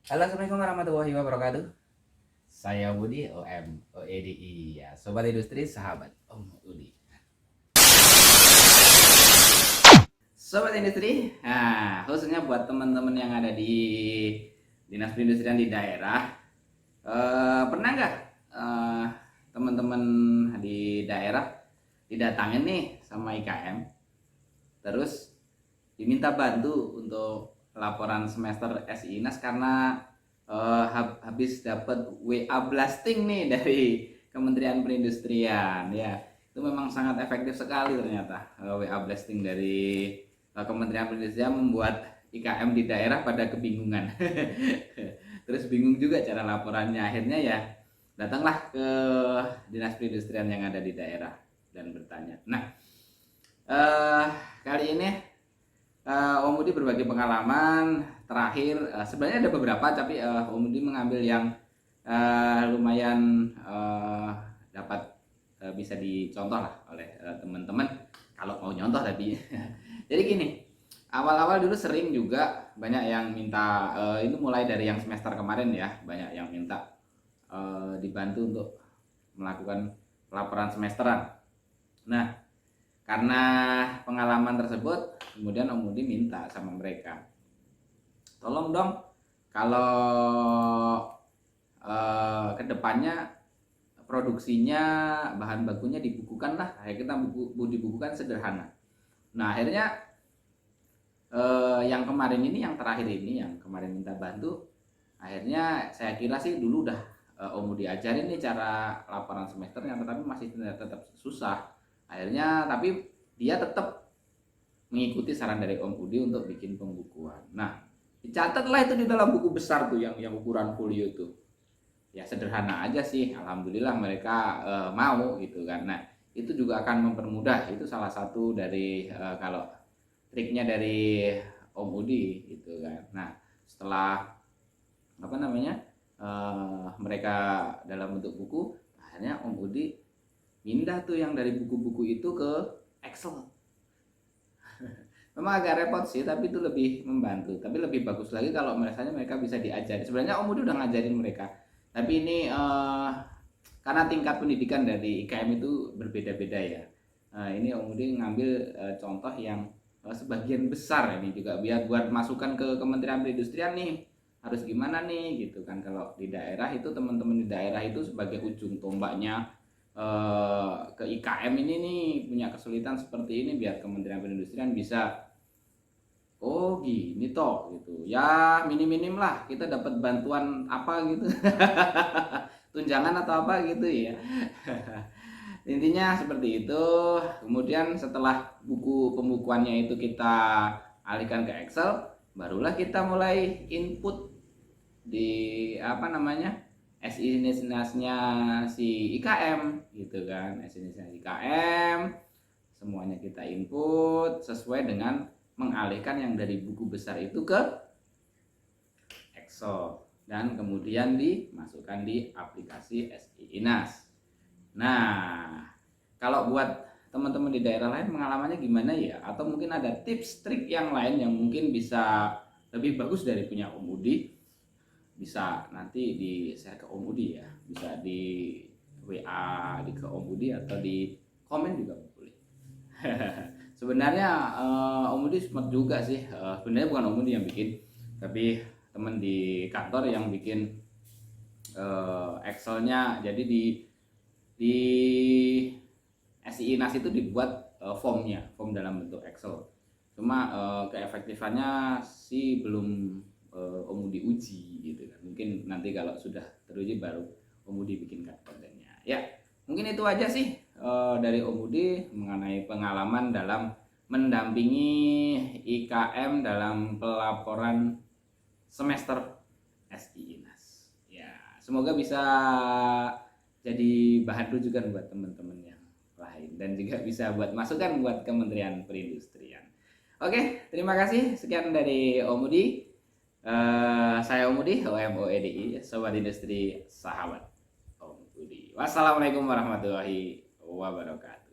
Halo, Assalamualaikum warahmatullahi wabarakatuh. Saya Budi, OMOEDI ya, Sobat Industri, sahabat Om Udi. Sobat Industri, nah khususnya buat teman-teman yang ada di Dinas Perindustrian di daerah, pernah nggak eh, teman-teman di daerah didatangin nih sama IKM, terus diminta bantu untuk laporan semester SINAS karena habis dapat WA blasting nih dari Kementerian Perindustrian ya. Itu memang sangat efektif sekali ternyata. WA blasting dari Kementerian Perindustrian membuat IKM di daerah pada kebingungan. Terus bingung juga cara laporannya. Akhirnya ya datanglah ke Dinas Perindustrian yang ada di daerah dan bertanya. Nah, eh, kali ini Om Budi berbagi pengalaman terakhir. Sebenarnya ada beberapa, tapi Om Budi mengambil yang lumayan dapat bisa dicontoh lah oleh teman-teman kalau mau nyontoh tadi. Jadi gini, awal-awal dulu sering juga banyak yang minta, ini mulai dari yang semester kemarin ya, banyak yang minta dibantu untuk melakukan pelaporan semesteran. Nah, karena pengalaman tersebut, kemudian Om Budi minta sama mereka, tolong dong kalau kedepannya produksinya bahan bakunya dibukukan lah, kayak kita dibukukan sederhana. Nah akhirnya yang kemarin ini, yang terakhir ini, yang kemarin minta bantu, akhirnya saya kira sih dulu udah Om Budi ajarin nih cara laporan semesternya, tetapi masih tetap susah. Akhirnya tapi dia tetap mengikuti saran dari Om Budi untuk bikin pembukuan. Nah, dicatatlah itu di dalam buku besar tuh yang ukuran folio tuh. Ya sederhana aja sih, alhamdulillah mereka mau gitu kan. Nah, itu juga akan mempermudah. Itu salah satu dari kalau triknya dari Om Budi gitu kan. Nah, setelah apa namanya mereka dalam bentuk buku, akhirnya Om Budi pindah tuh yang dari buku-buku itu ke Excel. Memang agak repot sih, tapi itu lebih membantu. Tapi lebih bagus lagi kalau mereka bisa diajari. Sebenarnya Om Budi udah ngajarin mereka, tapi ini karena tingkat pendidikan dari IKM itu berbeda-beda ya. Ini Om Budi ngambil contoh yang sebagian besar ini juga biar buat masukan ke Kementerian Perindustrian nih, harus gimana nih gitu kan. Kalau di daerah itu, teman-teman di daerah itu sebagai ujung tombaknya ke IKM ini nih, punya kesulitan seperti ini, biar Kementerian Perindustrian bisa, oh gini toh gitu ya, minim-minim lah kita dapat bantuan apa gitu. Tunjangan atau apa gitu ya. Intinya seperti itu. Kemudian setelah buku pembukuannya itu kita alihkan ke Excel, barulah kita mulai input di apa namanya SINAS-nya si IKM gitu kan. SINAS-nya IKM semuanya kita input sesuai dengan mengalihkan yang dari buku besar itu ke Excel dan kemudian dimasukkan di aplikasi SINAS. Nah, kalau buat teman-teman di daerah lain pengalamannya gimana ya? Atau mungkin ada tips trik yang lain yang mungkin bisa lebih bagus dari punya Om Budi, bisa nanti di share ke Om Budi ya, bisa di WA di ke Om Budi atau di komen juga boleh. Sebenarnya Om Budi smart juga sih. Sebenarnya bukan Om Budi yang bikin, tapi teman di kantor yang bikin Excelnya. Jadi di SINAS itu dibuat form dalam bentuk Excel. Cuma keefektifannya sih belum Om Budi uji gitu kan. Mungkin nanti kalau sudah teruji baru Om Budi bikinkan kontennya. Ya, mungkin itu aja sih dari Om Budi mengenai pengalaman dalam mendampingi IKM dalam pelaporan semester SINAS. Ya, semoga bisa jadi bahan rujukan buat teman-teman yang lain dan juga bisa buat masukan buat Kementerian Perindustrian. Oke, terima kasih. Sekian dari Om Budi. Saya Om Budi, OMOEDI, Sobat Industri, sahabat Om Budi. Wassalamualaikum warahmatullahi wabarakatuh.